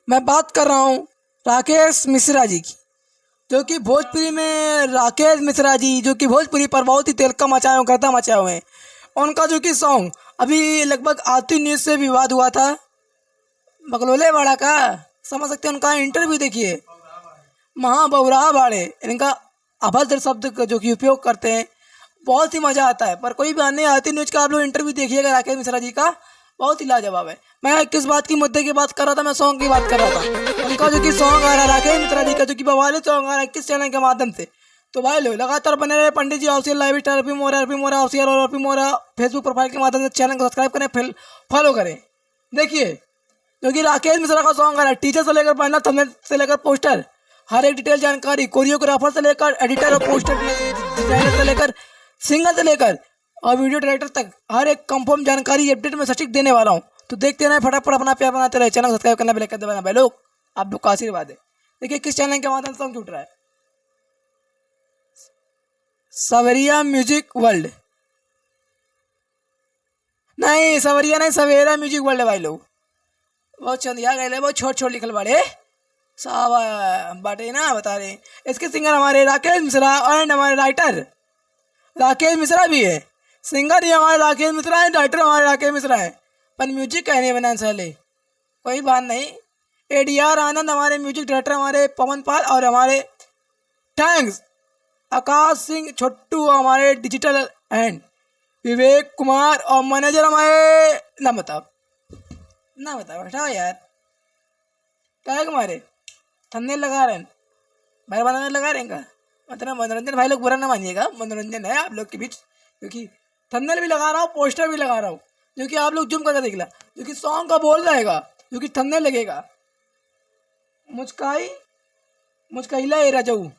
मैं बात कर रहा हूँ राकेश मिश्रा जी की, जो कि भोजपुरी में राकेश मिश्रा जी जो कि भोजपुरी पर बहुत ही तहलका मचाए हुए गर्दा मचाए हुए हैं। उनका जो कि सॉन्ग अभी लगभग आती न्यूज़ से विवाद हुआ था बगलोले वाला का, समझ सकते हैं। उनका इंटरव्यू देखिए, महाबौरा बाड़े इनका अभद्र शब्द का जो कि उपयोग करते हैं, बहुत ही मज़ा आता है। पर कोई भी अन्य आती न्यूज़ का आप लोग इंटरव्यू देखिएगा राकेश मिश्रा जी का, बहुत ही लाजवाब है। मैं किस बात की मुद्दे की बात कर रहा था, मैं सॉन्ग की बात कर रहा था। उनका जो कि सॉन्ग आ रहा है राकेश मिश्रा जी का, जो कि बवाले सॉन्ग आ रहा है किस चैनल के माध्यम से। तो भाई लोग लगातार बने रहे पंडित जी ऑफिशियल लाइव स्टार अरपी मोरा ऑफिशियल और अरपी मोरा फेसबुक प्रोफाइल के माध्यम से चैनल को सब्सक्राइब करें, फॉलो करें। देखिए, जो कि राकेश मिश्रा का सॉन्ग आ रहा है, टीचर से लेकर बैनर थंबनेल से लेकर पोस्टर, हर एक डिटेल जानकारी, कोरियोग्राफर से लेकर एडिटर और पोस्टर डिजाइनर से लेकर सिंगर से लेकर और वीडियो डायरेक्टर तक हर एक कंफर्म जानकारी अपडेट में सटीक देने वाला हूँ। तो देखते रहे, फटाफट अपना प्यार बनाते रहे, चैनल सब्सक्राइब करना बेल कर देना भाई लोग, आप लोग का आशीर्वाद है। देखिए किस चैनल के माध्यम से सॉन्ग छूट रहा है, सवरिया म्यूजिक वर्ल्ड, नहीं सवरिया नहीं, सवेरा म्यूजिक वर्ल्ड है भाई लोग। बहुत चंदिया गए, बहुत छोट छोट लिखल बाड़े साहब बाटे ना, बता रहे। इसके सिंगर हमारे राकेश मिश्रा एंड हमारे राइटर राकेश मिश्रा भी है। सिंगर ही हमारे राकेश मिश्रा है, राइटर हमारे राकेश मिश्रा है, पर म्यूजिक कहने बना चले, कोई बात नहीं। एडीआर आनंद हमारे म्यूजिक डायरेक्टर, हमारे पवन पाल और हमारे थैंक्स आकाश सिंह छोट्टू हमारे डिजिटल एंड विवेक कुमार और मैनेजर हमारे ना बताओ हटाओ यार, क्या है तुम्हारे थंबनेल लगा रहे हैं भाई, बनाने लगा रहे हैं का मतलब मनोरंजन। भाई लोग बुरा ना मानिएगा, मनोरंजन है आप लोग के बीच, क्योंकि थंबनेल भी लगा रहा हूँ, पोस्टर भी लगा रहा हूँ, जो कि आप लोग जूम करके देख ला, जो कि सॉन्ग का बोल रहेगा, जो कि थंबनेल लगेगा। मुचकाई मुचकैला ए रजऊ,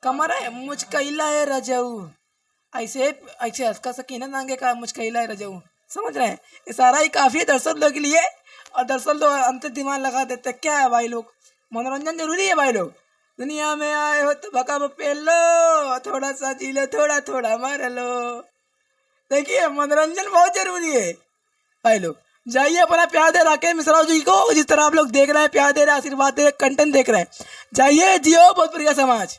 कमर है मुचकैला ए रजऊ, ऐसे ऐसे हल्का सा कीना नांगे का मुचकैला ए रजऊ, समझ रहे हैं। इशारा ही काफ़ी है दर्शक लोग के लिए, और दर्शक लोग अंत दिमाग लगा देते हैं। क्या है भाई लोग, मनोरंजन जरूरी है भाई लोग, दुनिया में आए हो तो भका पेल लो, थोड़ा सा जी लो, थोड़ा थोड़ा मार लो। देखिए मनोरंजन बहुत जरूरी है भाई लोग। जाइए अपना प्यार दे राकेश मिश्रा जी को, जिस तरह आप लोग देख रहे हैं, प्यार दे रहे हैं, आशीर्वाद दे रहे हैं, कंटेंट देख रहे हैं। जाइए जियो भोजपुरी का समाज।